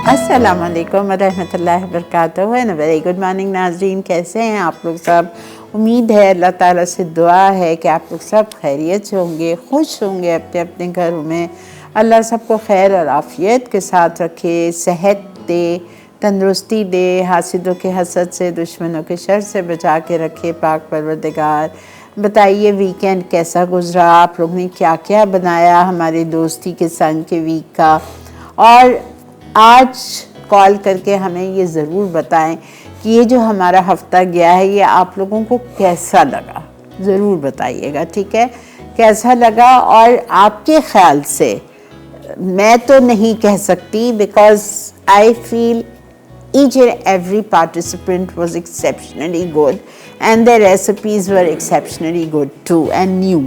अस्सलाम वालेकुम रहमतुल्लाहि व बरकातहू एंड वेरी गुड मॉर्निंग नाज़रीन, कैसे हैं आप लोग सब। उम्मीद है अल्लाह ताला से दुआ है कि आप लोग सब खैरियत से होंगे, खुश होंगे अपने अपने घरों में। अल्लाह सबको खैर और आफ़ियत के साथ रखे, सेहत दे, तंदुरुस्ती दे, हासिदों के हसद से, दुश्मनों के शर से बचा के रखे पाक परवरदिगार। बताइए वीकेंड कैसा गुजरा, आप लोग ने क्या क्या बनाया हमारे दोस्ती के संग के वीक का। और आज कॉल करके हमें ये ज़रूर बताएं कि ये जो हमारा हफ्ता गया है ये आप लोगों को कैसा लगा, ज़रूर बताइएगा, ठीक है। कैसा लगा और आपके ख्याल से, मैं तो नहीं कह सकती because I feel each and every participant was exceptionally good and their recipes were exceptionally good too and new.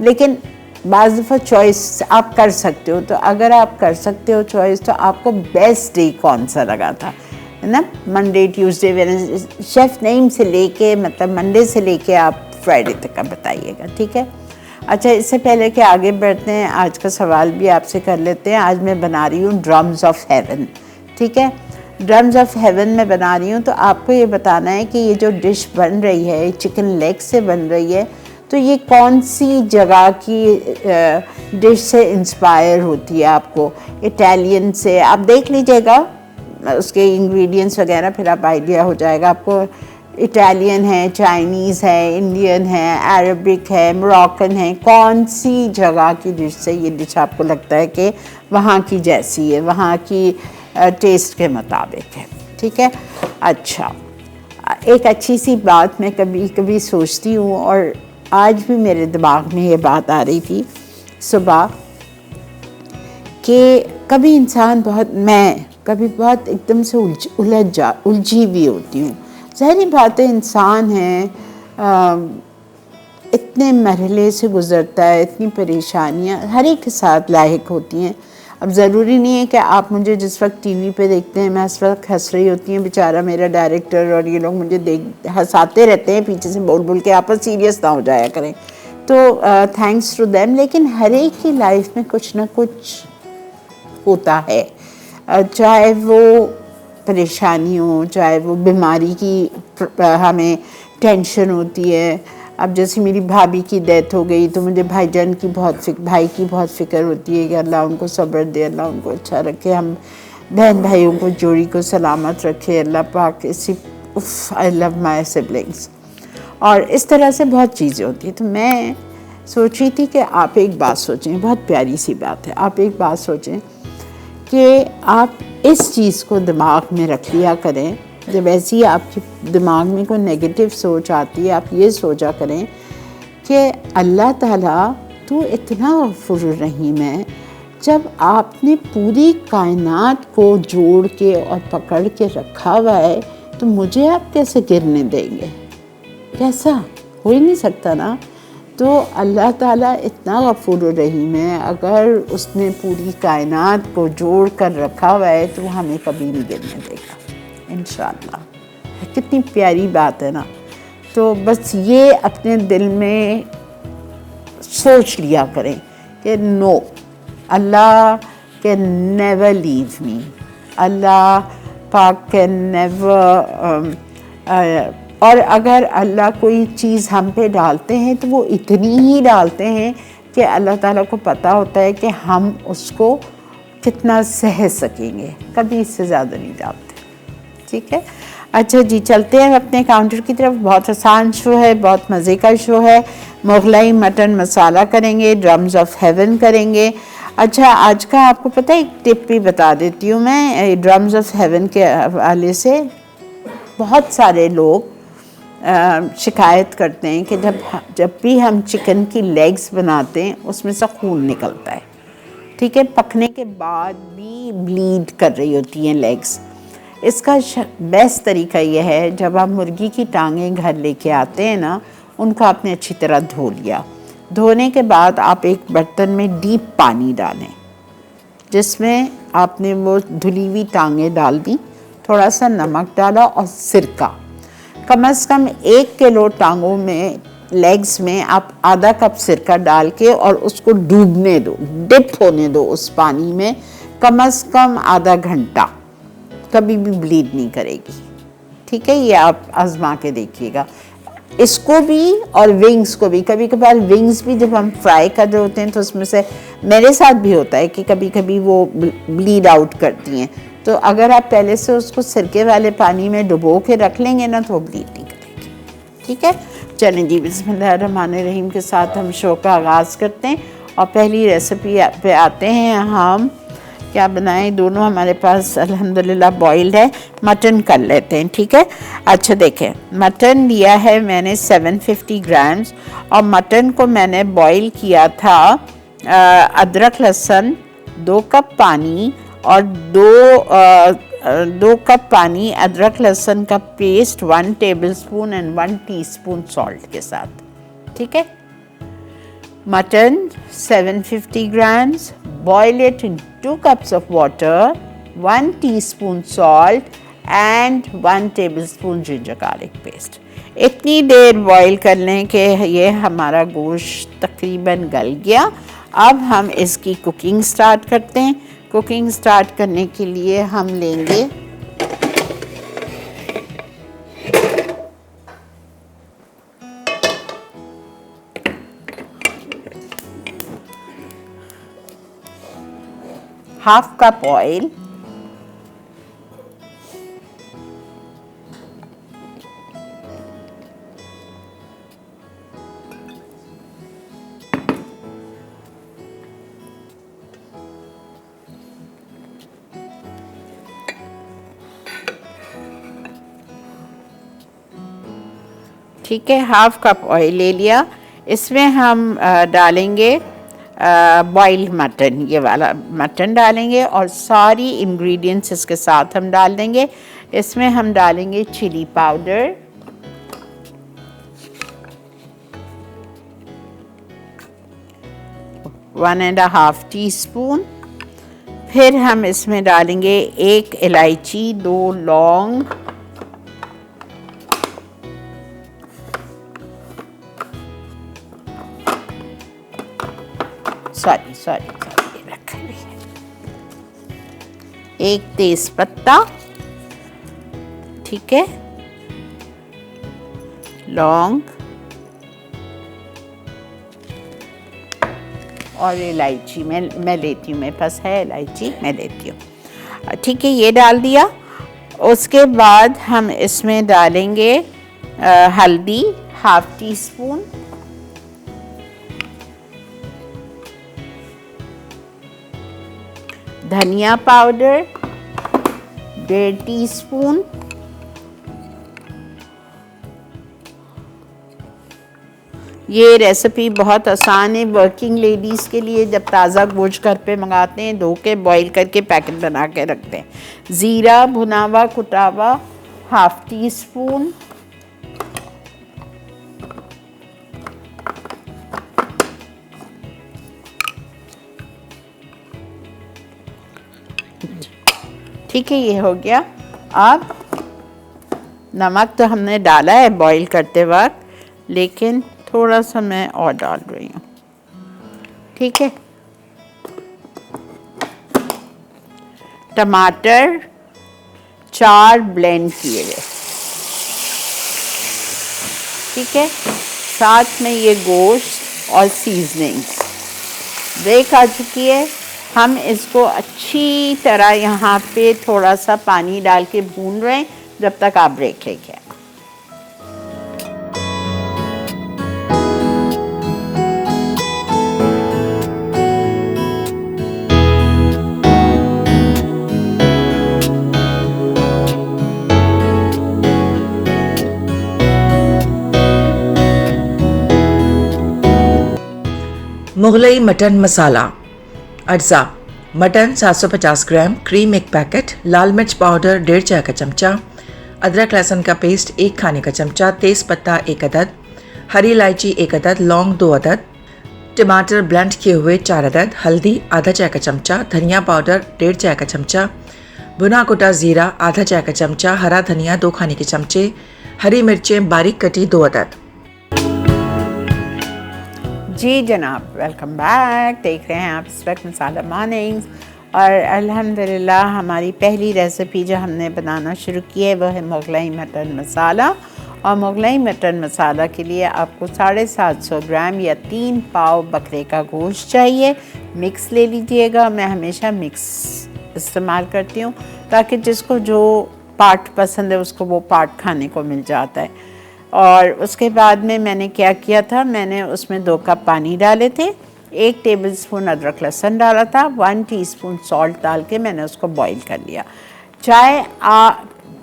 लेकिन बाज़ दफ़ा चॉइस आप कर सकते हो, तो अगर आप कर सकते हो चॉइस तो आपको बेस्ट डे कौन सा लगा था, है ना। Monday, Tuesday, Wednesday, chef name से लेके मतलब मंडे से लेके आप फ्राइडे तक का बताइएगा, ठीक है। अच्छा, इससे पहले कि आगे बढ़ते हैं, आज का सवाल भी आपसे कर लेते हैं। आज मैं बना रही हूँ ड्रम्स ऑफ हेवन, ठीक है। ड्रम्स ऑफ हेवन में बना रही हूँ, तो आपको ये बताना है कि ये जो डिश बन रही है चिकन लेग से बन रही है, तो ये कौन सी जगह की डिश से इंस्पायर होती है। आपको इटालियन से, आप देख लीजिएगा उसके इंग्रेडिएंट्स वगैरह, फिर आप आइडिया हो जाएगा आपको। इटालियन है, चाइनीज़ है, इंडियन है, अरबिक है, मोरक्कन है, कौन सी जगह की डिश से ये डिश आपको लगता है कि वहाँ की जैसी है, वहाँ की टेस्ट के मुताबिक है, ठीक है। अच्छा, एक अच्छी सी बात मैं कभी कभी सोचती हूँ और आज भी मेरे दिमाग में ये बात आ रही थी सुबह कि कभी इंसान मैं कभी बहुत एकदम से उलझी हुई होती हूँ। ज़ाहिर बात है, इंसान है, इतने मरहले से गुज़रता है, इतनी परेशानियाँ हर एक के साथ लाहिक होती हैं। अब ज़रूरी नहीं है कि आप मुझे जिस वक्त टीवी पे देखते हैं मैं उस वक्त हंस रही होती हैं, बेचारा मेरा डायरेक्टर और ये लोग मुझे हंसाते रहते हैं पीछे से बोल बोल के, आप सीरियस ना हो जाया करें, तो थैंक्स टू देम। लेकिन हर एक की लाइफ में कुछ ना कुछ होता है, चाहे वो परेशानी हो, चाहे वो बीमारी की हमें टेंशन होती है। अब जैसे मेरी भाभी की डेथ हो गई तो मुझे भाई की बहुत फ़िक्र होती है कि अल्लाह उनको सब्र दे, अल्लाह उनको अच्छा रखे, हम बहन भाइयों को जोड़ी को सलामत रखे, अल्लाह पाक। इसी आई लव माई सिबलिंग्स, और इस तरह से बहुत चीज़ें होती हैं। तो मैं सोच रही थी कि आप एक बात सोचें, बहुत प्यारी सी बात है, आप एक बात सोचें कि आप इस चीज़ को दिमाग में रख लिया करें, जब ऐसी आपके दिमाग में कोई नेगेटिव सोच आती है, आप ये सोचा करें कि अल्लाह ताला तू इतना गफूर रहीम है, जब आपने पूरी कायनात को जोड़ के और पकड़ के रखा हुआ है तो मुझे आप कैसे गिरने देंगे, कैसा हो ही नहीं सकता ना। तो अल्लाह ताला इतना गफूर रहीम है, अगर उसने पूरी कायनात को जोड़ कर रखा हुआ है तो हमें कभी नहीं गिरने देगा इंशाअल्लाह। कितनी प्यारी बात है ना। तो बस ये अपने दिल में सोच लिया करें कि no, Allah can never leave me, Allah पाक कैन नेवर। और अगर अल्लाह कोई चीज़ हम पे डालते हैं तो वो इतनी ही डालते हैं कि अल्लाह ताला को पता होता है कि हम उसको कितना सह सकेंगे, कभी इससे ज़्यादा नहीं डालते, ठीक है। अच्छा जी, चलते हैं अपने काउंटर की तरफ। बहुत आसान शो है, बहुत मज़े का शो है। मुगलाई मटन मसाला करेंगे, ड्रम्स ऑफ हेवन करेंगे। अच्छा, आज का आपको पता है एक टिप भी बता देती हूँ मैं ड्रम्स ऑफ हेवन के हवाले से। बहुत सारे लोग शिकायत करते हैं कि जब भी हम चिकन की लेग्स बनाते हैं उसमें से खून निकलता है, ठीक है। पकने के बाद भी ब्लीड कर रही होती हैं लेग्स। इसका बेस्ट तरीका यह है, जब आप मुर्गी की टांगें घर लेके आते हैं ना, उनको आपने अच्छी तरह धो लिया। धोने के बाद आप एक बर्तन में डीप पानी डालें, जिसमें आपने वो धुली हुई टांगें डाल दी, थोड़ा सा नमक डाला और सिरका। कम से कम 1 किलो टांगों में लेग्स में आप आधा कप सिरका डाल के और उसको डूबने दो, डिप होने दो उस पानी में कम से कम आधा घंटा। कभी भी ब्लीड नहीं करेगी। ठीक है, ये आप आजमा के देखिएगा। इसको भी और विंग्स को भी, कभी कभार विंग्स भी जब हम फ्राई कर रहे होते हैं तो उसमें से मेरे साथ भी होता है कि कभी कभी वो ब्लीड आउट करती हैं। तो अगर आप पहले से उसको सिरके वाले पानी में डुबो के रख लेंगे ना तो वो ब्लीड नहीं करेगी। ठीक है, चलें जी, बिस्मिल्लाहिर्रहमानिर्रहीम के साथ हम शो का आगाज़ करते हैं और पहली रेसिपी पे आते हैं। हम क्या बनाएं, दोनों हमारे पास अल्हम्दुलिल्लाह बॉइल्ड है। मटन कर लेते हैं, ठीक है। अच्छा देखें, मटन लिया है मैंने 750 ग्राम्स और मटन को मैंने बॉईल किया था अदरक लहसुन 2 कप पानी और 2 कप पानी, अदरक लहसुन का paste 1 tablespoon and 1 teaspoon salt के साथ। ठीक है, mutton 750 grams, boil it in 2 cups of water, 1 teaspoon salt and 1 tablespoon ginger garlic paste। इतनी देर बॉईल कर लें कि ये हमारा गोश्त तकरीबन गल गया। अब हम इसकी कुकिंग स्टार्ट करते हैं। कुकिंग स्टार्ट करने के लिए हम लेंगे हाफ कप ऑयल, ठीक है, हाफ कप ऑयल ले लिया। इसमें हम डालेंगे बॉइल्ड मटन, ये वाला मटन डालेंगे और सारी इंग्रेडिएंट्स इसके साथ हम डाल देंगे। इसमें हम डालेंगे chilli powder, one and half teaspoon. फिर हम इसमें डालेंगे 1 इलायची, 2 लौंग, एक तेज पत्ता, ठीक है, लौंग और इलायची मैं लेती हूँ, मेरे पास है इलायची, मैं लेती हूँ। ठीक है, ये डाल दिया। उसके बाद हम इसमें डालेंगे हल्दी हाफ टी स्पून, धनिया पाउडर 1.5 टीस्पून, ये रेसिपी बहुत आसान है वर्किंग लेडीज़ के लिए। जब ताज़ा गोश्त घर पे मंगाते हैं, धो के बॉईल करके पैकेट बना के रखते हैं। ज़ीरा भुनावा कुटावा हाफ टी स्पून, ठीक है, ये हो गया। अब नमक तो हमने डाला है बॉईल करते वक्त, लेकिन थोड़ा सा मैं और डाल रही हूँ। ठीक है, टमाटर 4 ब्लेंड किए गए, ठीक है। साथ में ये गोश्त और सीजनिंग्स ब्रेक आ चुकी है। हम इसको अच्छी तरह यहाँ पे थोड़ा सा पानी डाल के भून रहे हैं जब तक आप ब्रेक लेके आए। मुगलई मटन मसाला। अज्जा: मटन 750 ग्राम, क्रीम 1 पैकेट, लाल मिर्च पाउडर 1.5 चाय का चमचा, अदरक लहसुन का पेस्ट 1 खाने का चमचा, तेज़ पत्ता 1 अदद, हरी इलायची 1 अदद, लौंग 2 अदद, टमाटर ब्लेंड किए हुए 4 अदद, हल्दी आधा चाय का चमचा, धनिया पाउडर 1.5 चाय का चमचा, भुना कुटा ज़ीरा आधा चाय का चमचा, हरा धनिया 2 खाने के चमचे, हरी मिर्चें बारीक कटी 2 अदद। जी जनाब, वेलकम बैक। देख रहे हैं आप इस वक्त मसाला मॉर्निंग्स और अल्हम्दुलिल्लाह हमारी पहली रेसिपी जो हमने बनाना शुरू की है वो है मुगलई मटन मसाला। और मुगलई मटन मसाला के लिए आपको 750 ग्राम या 3 पाव बकरे का गोश्त चाहिए। मिक्स ले लीजिएगा, मैं हमेशा मिक्स इस्तेमाल करती हूँ ताकि जिसको जो पार्ट पसंद है उसको वो पार्ट खाने को मिल जाता है। और उसके बाद में मैंने क्या किया था, मैंने उसमें 2 कप पानी डाले थे, 1 टेबलस्पून अदरक लहसुन डाला था, 1 टीस्पून सॉल्ट डाल के मैंने उसको बॉईल कर लिया। चाहे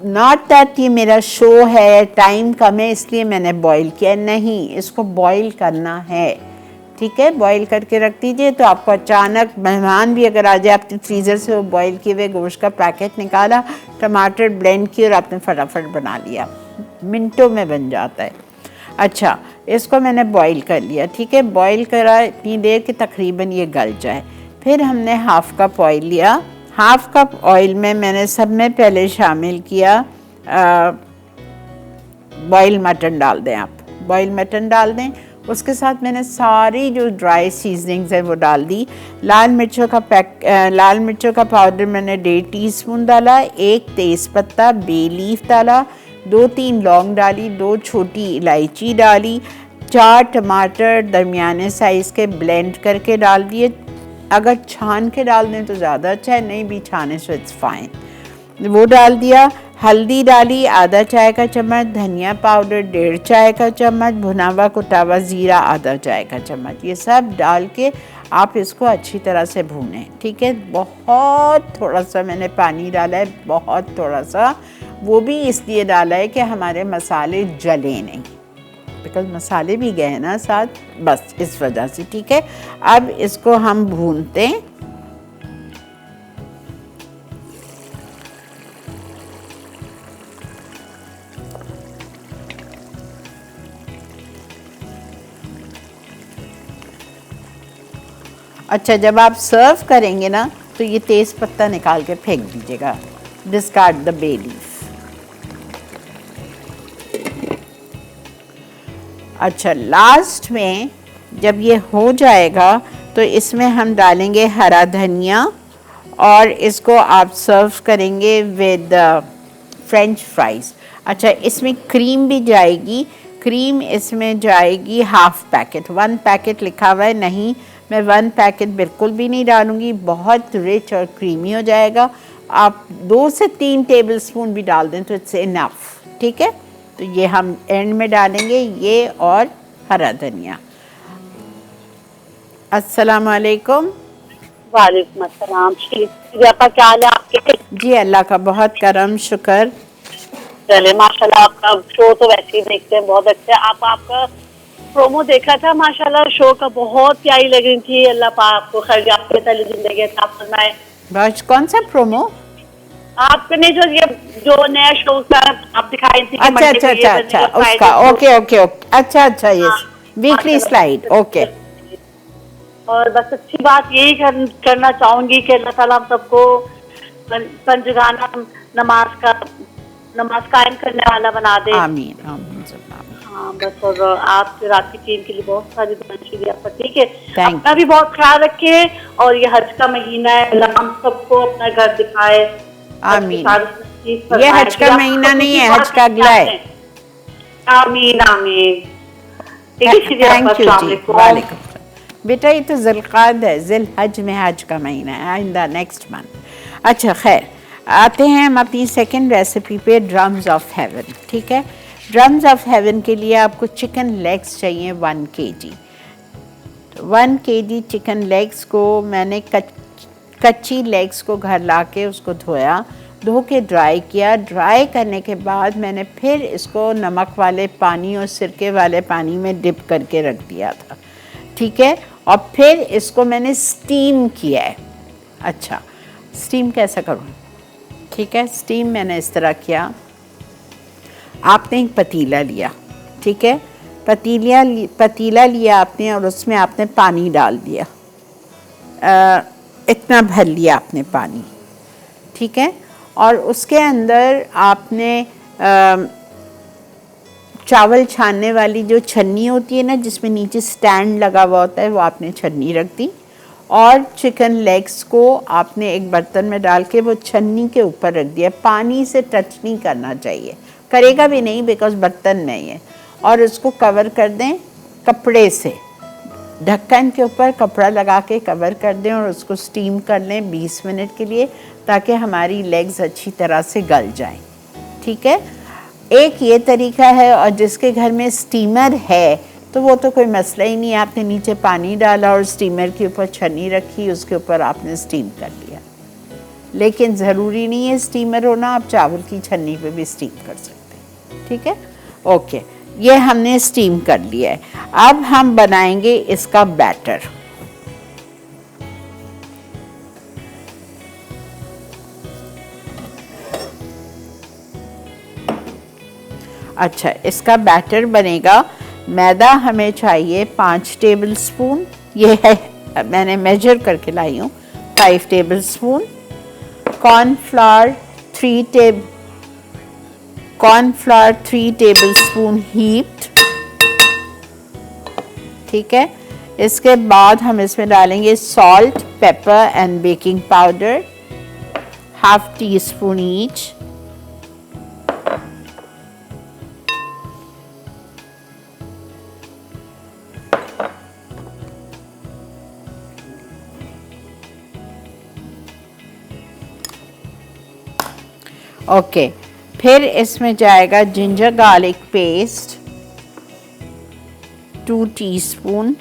नॉट दैट ये मेरा शो है, टाइम कम है इसलिए मैंने बॉईल किया, नहीं, इसको बॉईल करना है, ठीक है। बॉईल करके रख दीजिए तो आपको अचानक मेहमान भी अगर आ जाए, आपने फ्रीज़र से वो बॉईल किए हुए गोश्त का पैकेट निकाला, टमाटर ब्लेंड किया और आपने फटाफट बना लिया, मिनटों में बन जाता है। अच्छा, इसको मैंने बॉईल कर लिया, ठीक है। बॉईल करा इतनी देर कि तकरीबन ये गल जाए। फिर हमने हाफ़ कप ऑयल लिया। हाफ़ कप ऑयल में मैंने सब में पहले शामिल किया बॉयल मटन डाल दें, आप बॉयल मटन डाल दें। उसके साथ मैंने सारी जो ड्राई सीजनिंग्स हैं वो डाल दी। लाल मिर्चों का पाउडर मैंने 1.5 टीस्पून डाला, 1 तेज़पत्ता, बे लीफ डाला, 2-3 लौंग डाली, 2 छोटी इलायची डाली, 4 टमाटर दरमियाने साइज़ के ब्लेंड करके डाल दिए। अगर छान के डाल दें तो ज़्यादा अच्छा है, नहीं भी छाने सो इट्स फाइन, वो डाल दिया। हल्दी डाली आधा चाय का चम्मच, धनिया पाउडर 1.5 चाय का चम्मच, भुना हुआ कुटा हुआ ज़ीरा आधा चाय का चम्मच, ये सब डाल के आप इसको अच्छी तरह से भूनें, ठीक है। बहुत थोड़ा सा मैंने पानी डाला है, बहुत थोड़ा सा, वो भी इसलिए डाला है कि हमारे मसाले जले नहीं, बिकॉज मसाले भी गए हैं ना साथ, बस इस वजह से, ठीक है। अब इसको हम भूनते हैं। अच्छा, जब आप सर्व करेंगे ना तो ये तेज़ पत्ता निकाल के फेंक दीजिएगा, डिस्कार्ड द बे लीफ। अच्छा, लास्ट में जब ये हो जाएगा तो इसमें हम डालेंगे हरा धनिया और इसको आप सर्व करेंगे विद फ्रेंच फ्राइज़। अच्छा, इसमें क्रीम भी जाएगी, क्रीम इसमें जाएगी हाफ पैकेट, 1 पैकेट लिखा हुआ है, नहीं मैं 1 पैकेट बिल्कुल भी नहीं डालूंगी, बहुत रिच और क्रीमी हो जाएगा। आप 2 से 3 टेबलस्पून भी डाल दें तो इट्स इनफ, ठीक है। तो ये हम एंड में डालेंगे, ये और हरा धनिया। अस्सलाम वालेकुम। वालेकुम अस्सलाम। आपका क्या हाल है आपके? जी अल्लाह का बहुत करम शुक्र। चले माशाल्लाह, आपका शो तो वैसे ही देखते हैं, बहुत अच्छा है। आपका प्रोमो देखा था माशाल्लाह, शो का बहुत प्यारी लग रही थी। अल्लाह पाक आपको खैर आपके तले जिंदगी अता फरमाए। बस कौन सा प्रोमो? आपने जो नया शो का आप दिखाई थी, अच्छा उसका, ओके, अच्छा यस, वीकली स्लाइड, ओके। और बस अच्छी बात यही करना चाहूंगी कि अल्लाह ताला हम सबको पंजगाना नमाज कायम करने वाला बना दे। आमीन आमीन। हाँ बस, और आपकी रात की टीम के लिए बहुत सारी दुआएं आपका, ठीक है। Thank अपना भी बहुत ख्याल रखे, और ये हज का महीना है, अल्लाह हम सबको अपना घर दिखाए। आमीन। ये हज का महीना नहीं है, हज का अगला है। आमीन आमीन। थैंक यू जी, वालेकुम। बेटा ये तो ज़िलक़ाद है, ज़िल हज में हज का महीना है, इन द नेक्स्ट मंथ। अच्छा खैर, आते हैं हम अपनी सेकंड रेसिपी पे, ड्रम्स ऑफ हेवन, ठीक है। ड्रम्स ऑफ हेवन के लिए आपको चिकन लेग्स चाहिए 1 kg। 1 kg चिकन लेग्स को मैंने कच्ची लेग्स को घर ला के उसको धोया, धो के ड्राई किया। ड्राई करने के बाद मैंने फिर इसको नमक वाले पानी और सिरके वाले पानी में डिप करके रख दिया था, ठीक है। और फिर इसको मैंने स्टीम किया है। अच्छा, स्टीम कैसे करूँ, ठीक है। स्टीम मैंने इस तरह किया, आपने एक पतीला लिया, ठीक है, पतीला लिया आपने और उसमें आपने पानी डाल दिया, इतना भर लिया आपने पानी, ठीक है। और उसके अंदर आपने चावल छानने वाली जो छन्नी होती है ना, जिसमें नीचे स्टैंड लगा हुआ होता है, वो आपने छन्नी रख दी। और चिकन लेग्स को आपने एक बर्तन में डाल के वो छन्नी के ऊपर रख दिया, पानी से टच नहीं करना चाहिए, करेगा भी नहीं बिकॉज बर्तन में ही है। और उसको कवर कर दें कपड़े से, ढक्कन के ऊपर कपड़ा लगा के कवर कर दें और उसको स्टीम कर लें 20 मिनट के लिए, ताकि हमारी लेग्स अच्छी तरह से गल जाएं। ठीक है, एक ये तरीका है। और जिसके घर में स्टीमर है तो वो तो कोई मसला ही नहीं, आपने नीचे पानी डाला और स्टीमर के ऊपर छन्नी रखी, उसके ऊपर आपने स्टीम कर लिया। लेकिन ज़रूरी नहीं है स्टीमर होना, आप चावल की छन्नी पे भी स्टीम कर सकते हैं। ठीक है, ओके, ये हमने स्टीम कर लिया है। अब हम बनाएंगे इसका बैटर। अच्छा, इसका बैटर बनेगा। मैदा हमें चाहिए 5 टेबल स्पून, ये है मैंने मेजर करके लाई हूँ, 5 table spoon. Cornflour 3 table spoon heaped. ठीक है, इसके बाद हम इसमें डालेंगे salt, paper and baking powder, ½ teaspoon each. Okay, फिर इसमें जाएगा जिंजर गार्लिक पेस्ट 2 टीस्पून,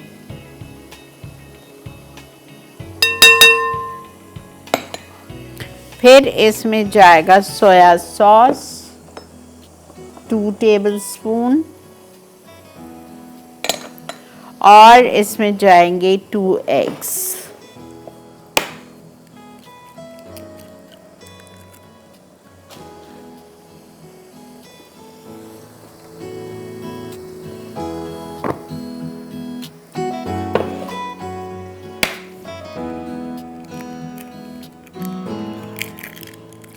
फिर इसमें जाएगा सोया सॉस 2 टेबल स्पून, और इसमें जाएंगे 2 एग्स।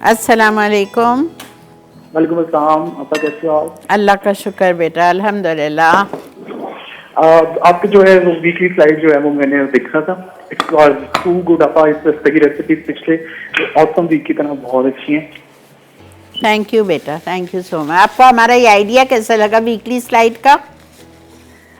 अस्सलाम वालेकुम। वालेकुम अस्सलाम, आपका कैसे हो आप? अल्लाह का शुक्र बेटा, अल्हम्दुलिल्लाह। आपके जो है वो वीकली स्लाइड जो है वो मैंने देखा था, इट्स टू गुड। आपा इस सही रेसिपीज पिछले ऑसम वीक की तरह बहुत अच्छी हैं। थैंक यू बेटा, थैंक यू सो मच। आपको हमारा ये आइडिया कैसा लगा वीकली स्लाइड का?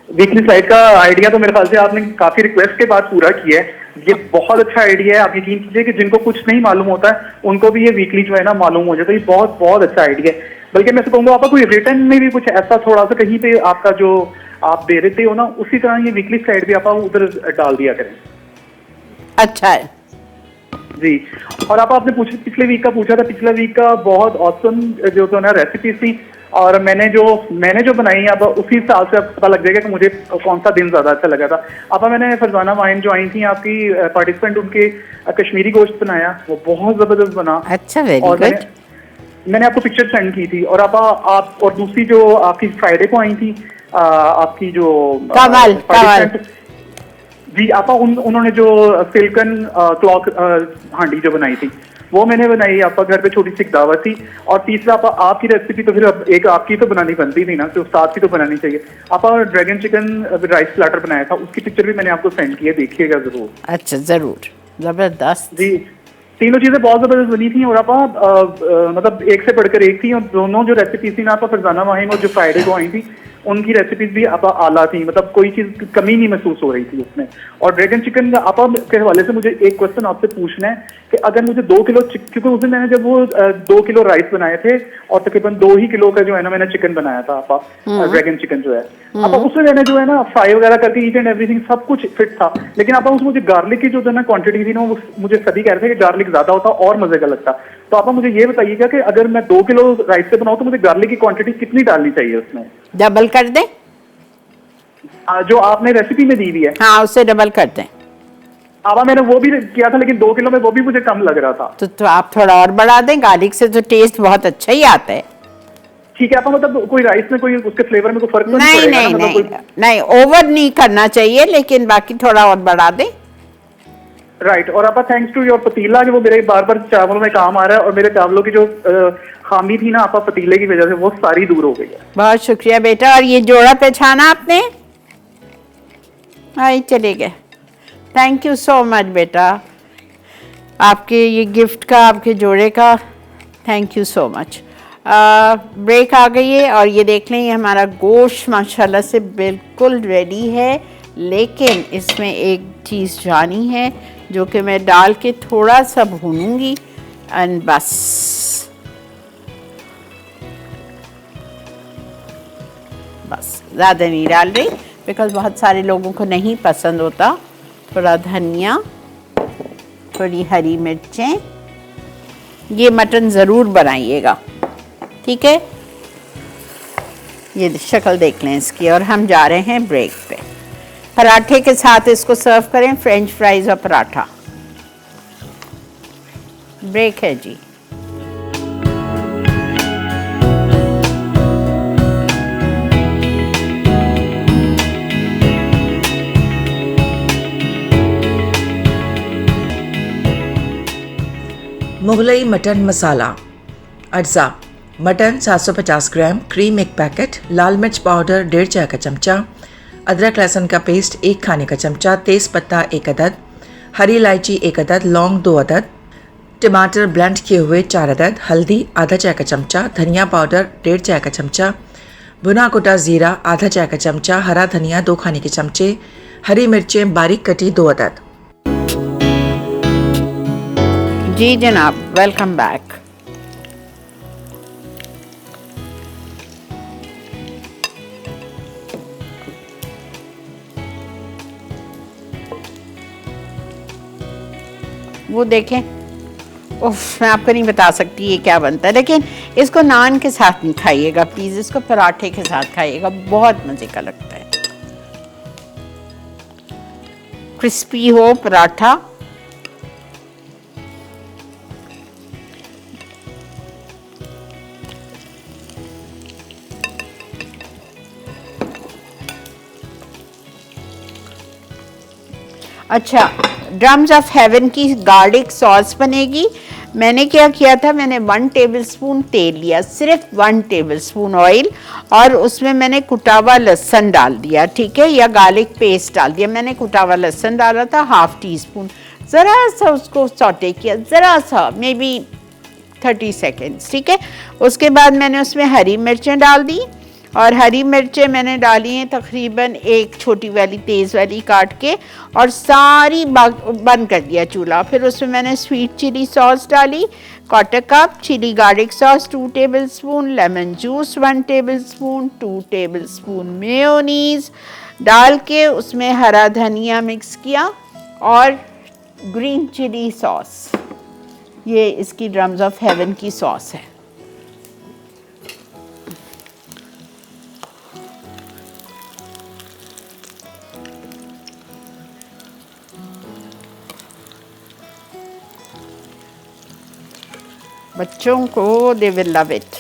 वीकली स्लाइड का आइडिया तो मेरे ख्याल से आपने काफी रिक्वेस्ट के बाद पूरा किया है। ये बहुत अच्छा आइडिया है। आप यकीन कीजिए कि जिनको कुछ नहीं मालूम होता है उनको भी ये वीकली जो है ना मालूम हो जाता है। ये बहुत बहुत अच्छा आइडिया है। बल्कि मैं कहूँगा आपका कोई रिटर्न में भी कुछ ऐसा थोड़ा सा कहीं पे आपका जो आप दे देते हो ना, उसी तरह ये वीकली स्लाइड भी आप उधर डाल दिया करें। अच्छा है जी। और आपने पिछले वीक का पूछा था, पिछला वीक का बहुत ऑसम जो तो ना रेसिपीज थी, और मैंने जो बनाई है अब उसी हिसाब से पता लग जाएगा कि मुझे कौन सा दिन ज्यादा अच्छा लगा था। अब मैंने फरजाना वाइन जो आई थी आपकी पार्टिसिपेंट, उनके कश्मीरी गोश्त बनाया, वो बहुत जबरदस्त बना। अच्छा, वेरी गुड। मैंने आपको पिक्चर सेंड की थी। और आप और दूसरी जो आपकी फ्राइडे को आई थी आपकी जो कमल जी, आपा उन्होंने जो सिल्कन क्लॉक हांडी जो बनाई थी वो मैंने बनाई। आपका घर पे छोटी सी दावत थी। और तीसरा आपकी रेसिपी तो फिर एक आपकी तो बनानी बनती थी ना, तो साथ की तो बनानी चाहिए। आपा ड्रैगन चिकन राइस प्लेटर बनाया था, उसकी पिक्चर भी मैंने आपको सेंड की है, देखिएगा जरूर। अच्छा, जरूर, जबरदस्त जी। तीनों चीजें बहुत जबरदस्त बनी थी। और आपा मतलब एक से बढ़कर एक थी। और दोनों जो रेसिपी थी ना आपा फरजाना वाहिम और जो फ्राइडे को आई थी, उनकी रेसिपीज भी आपा आला थी। मतलब कोई चीज कमी नहीं महसूस हो रही थी उसमें। और ड्रैगन चिकन का आपा के हवाले से मुझे एक क्वेश्चन आपसे पूछना है कि अगर मुझे 2 किलो, क्योंकि उस दिन मैंने जब वो 2 किलो राइस बनाए थे और तकरीबन 2 ही किलो का जो है ना मैंने चिकन बनाया था आपा, ड्रैगन चिकन जो है आपा, उसमें मैंने जो है ना फ्राई वगैरह करके ईच एंड एवरीथिंग सब कुछ फिट था। लेकिन आपा उसमें मुझे गार्लिक की जो है ना क्वांटिटी थी ना, वो मुझे सभी कह रहे थे कि गार्लिक ज्यादा होता और मजे का लगता। तो आपा मुझे ये बताइएगा कि अगर मैं 2 किलो राइस से बनाऊं तो मुझे गार्लिक की क्वांटिटी कितनी डालनी चाहिए उसमें? डबल कर दें, जो आपने रेसिपी में दी हुई है। हाँ, उससे डबल कर दें। आवा मैंने वो भी किया था, लेकिन 2 किलो में वो भी मुझे कम लग रहा था। तो आप थोड़ा और बढ़ा दें, गार्लिक से तो टेस्ट बहुत अच्छा ही आता है। ठीक है आपा, मतलब कोई राइस में कोई उसके फ्लेवर में कोई फर्क तो नहीं पड़ेगा नहीं ना? नहीं, नहीं ओवर नहीं करना चाहिए, लेकिन बाकी थोड़ा और बढ़ा दें। राइट। और आपा थैंक्स टू योर पतीला, जो वो मेरे बार बार चावलों में काम आ रहा है, और मेरे चावलों की जो खामी थी ना आपा पतीले की वजह से, वो सारी दूर हो गई है। बहुत शुक्रिया बेटा। और ये जोड़ा पहचाना आपने? आई चले गए। थैंक यू सो मच बेटा, आपके ये गिफ्ट का, आपके जोड़े का thank you so much. Break आ गई है और ये देख लें, ये हमारा गोश्त माशाल्लाह से बिल्कुल रेडी है, लेकिन इसमें एक चीज़ जानी है जो कि मैं डाल के थोड़ा सा भूनूंगी एंड बस। ज़्यादा नहीं डाल रही बिकॉज़ बहुत सारे लोगों को नहीं पसंद होता। थोड़ा धनिया, थोड़ी हरी मिर्चें। ये मटन ज़रूर बनाइएगा, ठीक है। ये शक्ल देख लें इसकी, और हम जा रहे हैं ब्रेक पे। पराठे के साथ इसको सर्व करें, फ्रेंच फ्राइज और पराठा। ब्रेक है जी। मुगलई मटन मसाला। अज्जा: मटन 750 ग्राम, क्रीम 1 पैकेट, लाल मिर्च पाउडर 1.5 चाय का चमचा, अदरक लहसुन का पेस्ट 1 खाने का चमचा, तेज़ पत्ता 1 अदद, हरी इलायची 1 अदद, लौंग 2 अदद, टमाटर ब्लेंड किए हुए 4 अदद, हल्दी आधा चाय का चमचा, धनिया पाउडर 1.5 चाय का चमचा, भुना कुटा ज़ीरा आधा चाय का चमचा, हरा धनिया 2 खाने के चमचे, हरी मिर्चें बारीक कटी 2 अदद। जी जनाब, वेलकम बैक। वो देखें, उफ, मैं आपको नहीं बता सकती ये क्या बनता है, लेकिन इसको नान के साथ नहीं खाइएगा प्लीज़, इसको पराठे के साथ खाइएगा, बहुत मज़े का लगता है। क्रिस्पी हो पराठा। अच्छा, ड्रम्स ऑफ हेवन की गार्लिक सॉस बनेगी। मैंने क्या किया था, मैंने 1 टेबलस्पून तेल लिया, सिर्फ 1 टेबलस्पून ऑयल, और उसमें मैंने कुटा हुआ लहसुन डाल दिया, ठीक है, या गार्लिक पेस्ट डाल दिया। मैंने कुटा हुआ लहसुन डाला था, ½ टीस्पून, ज़रा सा उसको सॉटे किया, ज़रा सा, मे बी 30 सेकेंड्स, ठीक है। उसके बाद मैंने उसमें हरी मिर्चें डाल दी, और हरी मिर्चें मैंने डाली हैं तकरीबन 1 छोटी वाली तेज़ वाली काट के, और सारी बंद कर दिया चूल्हा। फिर उसमें मैंने स्वीट चिली सॉस डाली, 1/4 cup, chilli garlic sauce 2 tablespoon, lemon juice 1 tablespoon, 2 tablespoon mayonnaise डाल के उसमें हरा धनिया मिक्स किया, और ग्रीन चिली सॉस। ये इसकी ड्रम्स ऑफ हेवन की सॉस है। बच्चों को दे विल लव इट।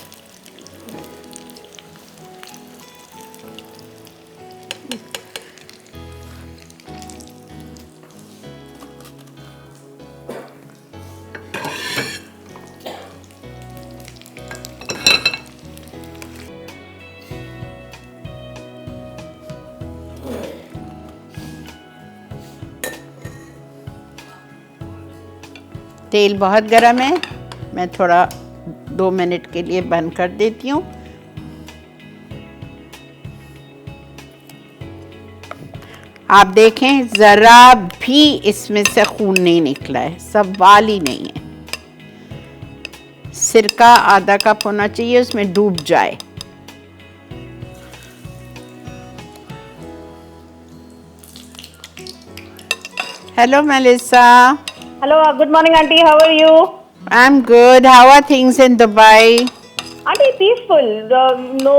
तेल बहुत गर्म है, मैं थोड़ा 2 मिनट के लिए बंद कर देती हूँ। आप देखें, ज़रा भी इसमें से खून नहीं निकला है, सवाल ही नहीं है। सिरका आधा कप होना चाहिए, उसमें डूब जाए। Hello Melissa. Hello, good morning, auntie. How are you? I'm good. How are things in Dubai? Auntie, peaceful. No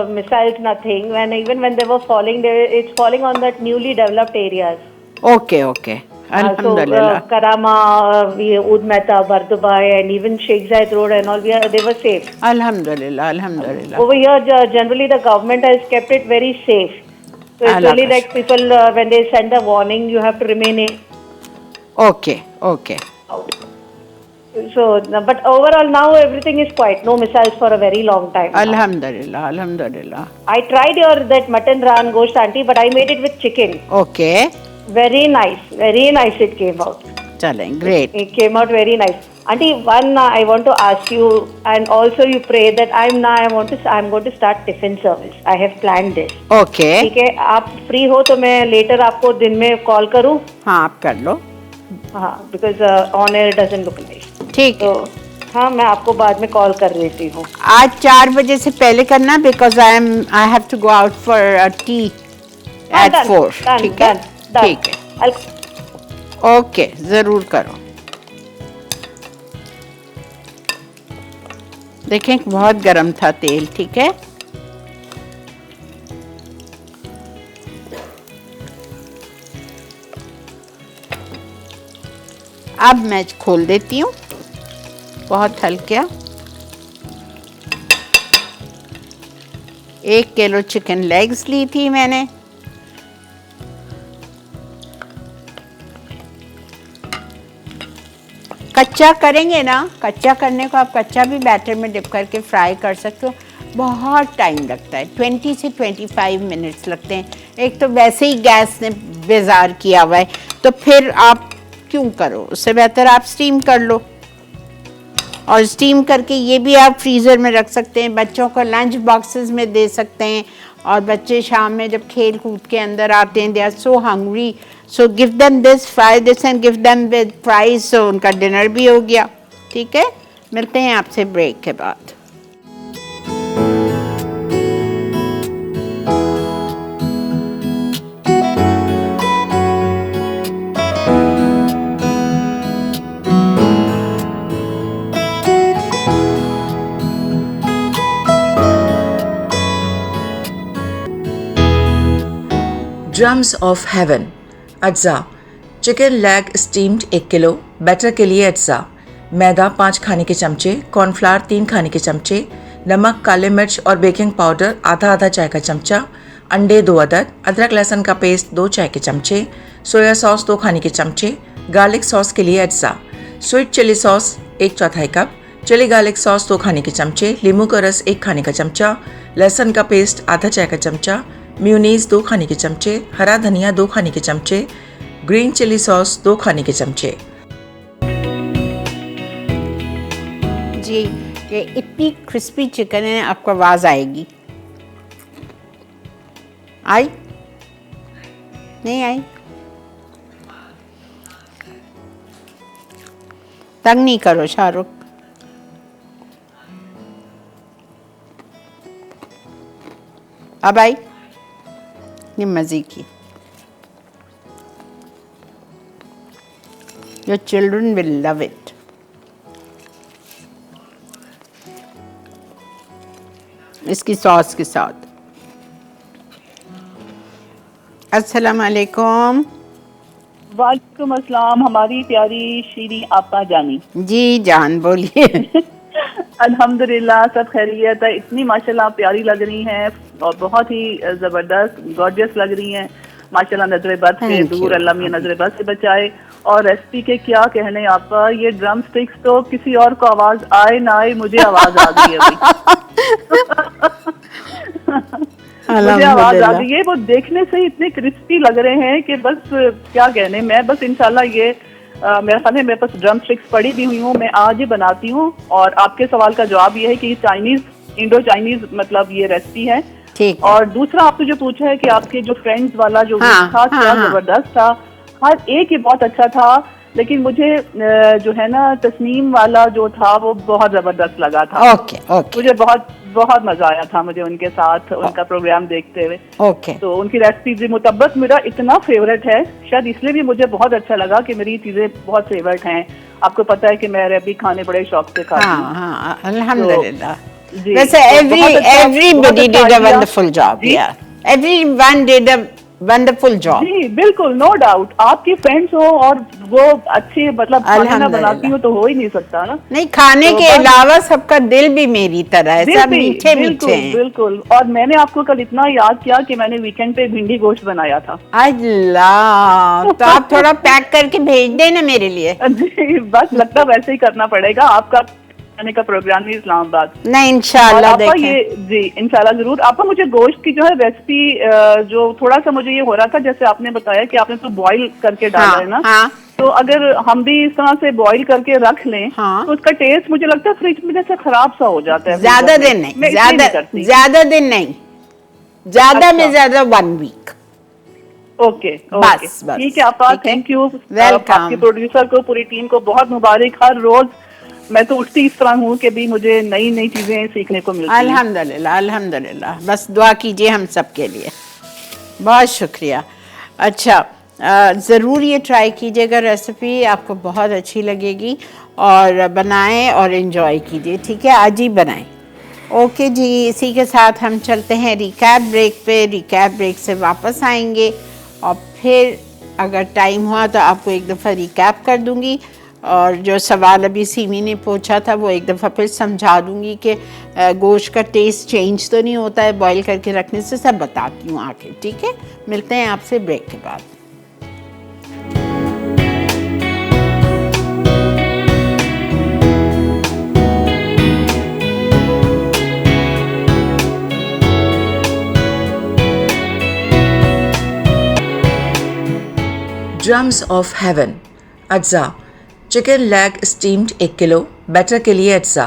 missiles, nothing. And even when they were falling, it's falling on that newly developed areas. Okay, okay. Alhamdulillah. So, Karama, Ud Mehta, Bardubai, and even Sheikh Zayed Road and all, they were safe. Alhamdulillah, alhamdulillah. Over here, generally the government has kept it very safe. So it's Allah really Akbar. like people, when they send a warning, you have to remain in. Okay, okay. So, but overall now everything is quiet. No missiles for a very long time. now. अल्हम्दुलिल्लाह, अल्हम्दुलिल्लाह. I tried that mutton ran gosht auntie, but I made it with chicken. Okay, Very nice it came out. चलें, great. It came out very nice. Auntie, one I want to ask you, and also you pray that I'm going to start tiffin service. I have planned this. Okay. ठीक है, आप free हो तो मैं letter आपको दिन में call करूँ. हाँ, आप कर लो. हाँ, because on air doesn't look nice. ठीक तो है. हाँ, मैं आपको बाद में कॉल कर लेती हूँ. आज 4 बजे से पहले करना, because I have to go out for a tea at 4. ठीक है? ठीक है. ओके, ज़रूर करो. देखें बहुत गर्म था तेल. ठीक है. अब मैं खोल देती हूँ. बहुत हल्का. 1 किलो चिकन लेग्स ली थी मैंने. कच्चा करेंगे ना, कच्चा करने को आप कच्चा भी बैटर में डिप करके फ्राई कर सकते हो. बहुत टाइम लगता है, 20 से 25 मिनट्स लगते हैं. एक तो वैसे ही गैस ने बेजार किया हुआ है, तो फिर आप क्यों करो. उससे बेहतर आप स्टीम कर लो. और स्टीम करके ये भी आप फ्रीज़र में रख सकते हैं. बच्चों को लंच बॉक्सेस में दे सकते हैं. और बच्चे शाम में जब खेल कूद के अंदर आते हैं, they are so hungry, so give them this, fry this and give them with fries. So उनका डिनर भी हो गया. ठीक है. मिलते हैं आपसे ब्रेक के बाद. Drums of heaven. अज्जा. Chicken leg steamed 1 kilo. Batter के लिए अज्जा: मैदा 5 खाने के चमचे, कॉर्नफ्लावर 3 खाने के चमचे, नमक, काले मिर्च और बेकिंग पाउडर आधा चाय का चमचा, अंडे 2 अदद, अदरक लहसुन का पेस्ट 2 चाय के चमचे, सोया सॉस 2 खाने के चमचे, गार्लिक सॉस के लिए अज्जा: sweet chilli sauce 1/4 cup, chilli garlic sauce 2 खाने के चमचे, नींबू का रस 1 खाने का चमचा, लहसुन का पेस्ट आधा चाय का चमचा, म्यूनीज 2 खाने के चमचे, हरा धनिया 2 खाने के चमचे, ग्रीन चिली सॉस 2 खाने के चमचे. जी, ये इतनी क्रिस्पी चिकन है, आपको आवाज़ आएगी. आई? नहीं आई? तंग नहीं करो शाहरुख. अब आई? ये मज़े की. Your children will love it. इसकी सॉस के साथ. अस्सलाम वालेकुम. वालेकुम अस्सलाम. हमारी प्यारी शीरी आपा जानी. जी जान, बोलिए. अल्हम्दुलिल्लाह सब खैरियत है. इतनी माशाल्लाह प्यारी लग रही हैं और बहुत ही जबरदस्त गॉर्जियस लग रही हैं माशाल्लाह. नजर बद से दूर, अल्लाह मियां नजर बद से बचाए. और रेसिपी के क्या कहने आपा. ये ड्रम स्टिक्स तो किसी और को आवाज आए ना आए, मुझे आवाज आ गई है मुझे आवाज आ गई है. वो देखने से इतने क्रिस्पी लग रहे हैं कि बस क्या कहने. मैं बस इंशाल्लाह ये मेरा ख्याल है मेरे पास ड्रम स्टिक्स पड़ी भी हुई हूँ, मैं आज ही बनाती हूँ. और आपके सवाल का जवाब ये है कि चाइनीज, इंडो चाइनीज मतलब ये रेसिपी है. ठीक. और दूसरा आपने जो पूछा है कि आपके जो फ्रेंड्स वाला जो था क्या जबरदस्त था. हर एक ही बहुत अच्छा था, लेकिन मुझे जो है ना तस्नीम वाला जो था वो बहुत जबरदस्त लगा था. Okay okay. मुझे बहुत बहुत मजा आया था मुझे उनके साथ उनका प्रोग्राम देखते हुए. ओके. तो उनकी रेसिपी भी मुतब्बत मेरा इतना फेवरेट है, शायद इसलिए भी मुझे बहुत अच्छा लगा कि मेरी चीजें बहुत फेवरेट हैं. आपको पता है कि मैं अरबी खाने बड़े शौक से खाती हूँ. हाँ हाँ, अल्हम्दुलिल्लाह. जी, वैसे तो everybody did a wonderful job. जी? Yeah, everyone did a wonderful job. जी बिल्कुल, नो डाउट। आपकी फ्रेंड्स हो और वो अच्छी मतलब खाना ना अल्हम्दुलिल्लाह। बनाती हो तो हो ही नहीं सकता ना। नहीं, खाने तो के बस- अलावा सबका दिल भी मेरी तरह है, दिल सब भी, मीठे मीठे बिल्कुल हैं। बिल्कुल। और मैंने आपको कल इतना याद किया कि मैंने वीकेंड पे भिंडी गोश्त बनाया था। अल्लाह, तो आप थोड़ा पैक करके भेज देना मेरे लिए। जी, बस लगता वैसे ही करना पड़ेगा। आपका आने का प्रोग्राम ही इस्लामाबाद। नहीं, और इंशाल्लाह आपका देखें। ये, जी इंशाल्लाह जरूर। आपका मुझे गोश्त की जो है रेसिपी, जो थोड़ा सा मुझे ये हो रहा था, जैसे आपने बताया कि आपने तो बॉईल करके डाला है ना, हाँ तो अगर हम भी इस तरह से बॉईल करके रख लें हाँ। तो उसका टेस्ट मुझे लगता है फ्रिज में जैसे खराब सा हो जाता है। ज्यादा फ्रीजर में। दिन नहीं, मैं इसलिए नहीं करती। ज्यादा दिन नहीं, ज्यादा अच्छा। में ज्यादा 1 वीक। ओके बस, बस, ठीक है आपा, ठीक है। Thank you. वेलकम। आपके प्रोड्यूसर को, पूरी टीम को बहुत मुबारक। हर रोज मैं तो उठती इस तरह हूँ कि भी मुझे नई नई चीजें सीखने को मिलती हैं। अल्हम्दुलिल्लाह, अल्हम्दुलिल्लाह। बस दुआ कीजिए हम सब के लिए। बहुत शुक्रिया। अच्छा, ज़रूर ये ट्राई कीजिएगा, रेसिपी आपको बहुत अच्छी लगेगी और बनाएं और इन्जॉय कीजिए। ठीक है, आज ही बनाएं। ओके जी, इसी के साथ हम चलते हैं रिकैप ब्रेक पे। रिकैप ब्रेक से वापस आएंगे और फिर अगर टाइम हुआ तो आपको एक दफ़ा रिकैप कर दूंगी और जो सवाल अभी सीमी ने पूछा था वो एक दफ़ा फिर समझा दूंगी कि गोश्त का टेस्ट चेंज तो नहीं होता है बॉईल करके रखने से। सब बताती हूँ आके। ठीक है, मिलते हैं आपसे ब्रेक के बाद। Drums of heaven. अज्जा: chicken leg steamed 1 kilo. Batter के लिए अज्जा: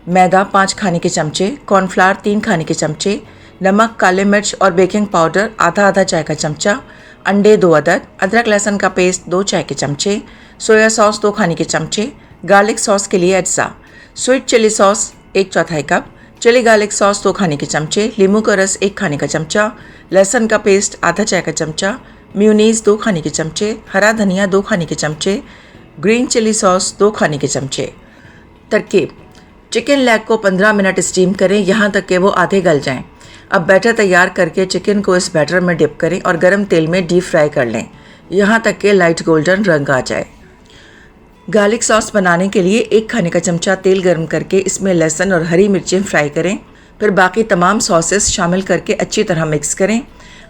मैदा 5 खाने के चमचे, कॉर्नफ्लावर 3 खाने के चमचे, नमक, काले मिर्च और बेकिंग पाउडर आधा चाय का चमचा, अंडे 2 अदद, अदरक लहसुन का पेस्ट 2 चाय के चमचे, सोया सॉस 2 खाने के चमचे, गार्लिक सॉस के लिए अज्जा: sweet chilli sauce 1/4 cup, chilli garlic sauce 2 खाने के चमचे, नींबू का रस 1 खाने का चमचा, लहसुन का पेस्ट आधा चाय का चमचा, म्यूनीस 2 खाने के चमचे, हरा धनिया 2 खाने के चमचे, ग्रीन चिली सॉस 2 खाने के चमचे। तरकीब: चिकन लेग को 15 मिनट स्टीम करें यहाँ तक कि वो आधे गल जाएं। अब बैटर तैयार करके चिकन को इस बैटर में डिप करें और गरम तेल में डीप फ्राई कर लें यहाँ तक कि लाइट गोल्डन रंग आ जाए। गार्लिक सॉस बनाने के लिए 1 खाने का चमचा तेल गर्म करके इसमें लहसुन और हरी मिर्चें फ्राई करें। फिर बाकी तमाम सॉसेस शामिल करके अच्छी तरह मिक्स करें।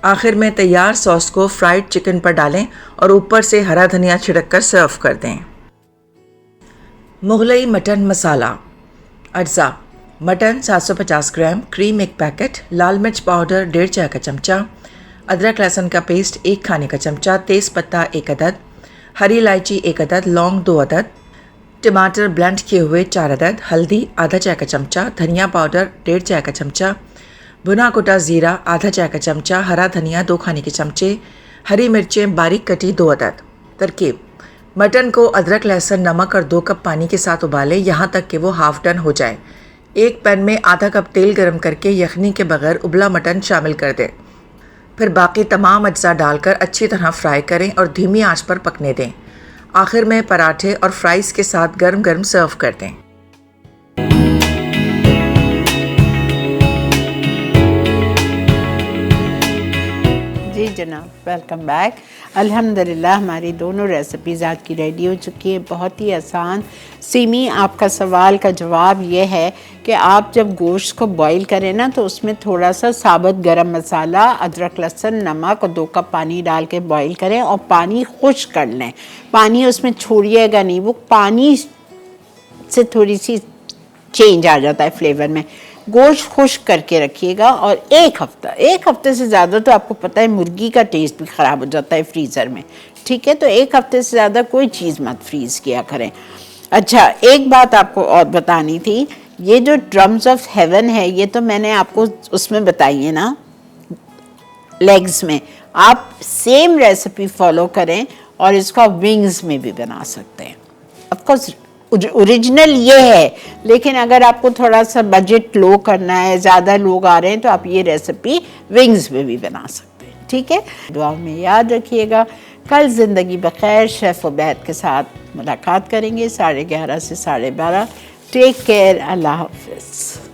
आखिर में तैयार सॉस को फ्राइड चिकन पर डालें और ऊपर से हरा धनिया छिड़क कर सर्व कर दें। मुगलई मटन मसाला। अज्जा: मटन 750 ग्राम, क्रीम 1 पैकेट, लाल मिर्च पाउडर 1.5 चाय का चमचा, अदरक लहसुन का पेस्ट 1 खाने का चमचा, तेज़ पत्ता 1 अदद, हरी इलायची 1 अदद, लौंग 2 अदद, टमाटर ब्लेंड किए हुए 4 अदद, हल्दी आधा चाय का चमचा, धनिया पाउडर 1.5 चाय का चमचा, भुना कुटा ज़ीरा आधा चाय का चमचा, हरा धनिया 2 खाने के चमचे, हरी मिर्चें बारीक कटी 2 अदद। तरकीब: मटन को अदरक लहसुन नमक और 2 कप पानी के साथ उबालें यहाँ तक कि वो हाफ डन हो जाए। एक पैन में आधा कप तेल गर्म करके यखनी के बगैर उबला मटन शामिल कर दें। फिर बाकी तमाम अज्जा डालकर अच्छी तरह फ्राई करें और धीमी आंच पर पकने दें। आखिर में पराठे और फ्राइज़ के साथ गर्म गर्म सर्व कर दें। जी जनाब, वेलकम बैक। अल्हम्दुलिल्लाह हमारी दोनों रेसिपीज़ आज की रेडी हो चुकी है, बहुत ही आसान। सीमी, आपका सवाल का जवाब ये है कि आप जब गोश्त को बॉईल करें ना तो उसमें थोड़ा सा साबुत गरम मसाला, अदरक लहसुन, नमक और 2 कप पानी डाल के बॉईल करें और पानी खुश्क कर लें। पानी उसमें छोड़िएगा नहीं, वो पानी से थोड़ी सी चेंज आ जाता है फ्लेवर में। गोश्त खुश्क करके रखिएगा और एक हफ्ते से ज़्यादा तो आपको पता है मुर्गी का टेस्ट भी ख़राब हो जाता है फ्रीज़र में। ठीक है, तो 1 हफ्ते से ज़्यादा कोई चीज़ मत फ्रीज़ किया करें। अच्छा, एक बात आपको और बतानी थी, ये जो ड्रम्स ऑफ हेवन है ये तो मैंने आपको उसमें बताई है ना, लेग्स में। आप सेम रेसिपी फॉलो करें और इसका विंग्स में भी बना सकते हैं। ऑफकोर्स ओरिजिनल ये है, लेकिन अगर आपको थोड़ा सा बजट लो करना है, ज़्यादा लोग आ रहे हैं, तो आप ये रेसिपी विंग्स में भी बना सकते हैं। ठीक है, दुआ में याद रखिएगा। कल ज़िंदगी बखैर शेफ़ उबैद के साथ मुलाकात करेंगे 11:30 से 12:30। टेक केयर, अल्लाह हाफ़िज़।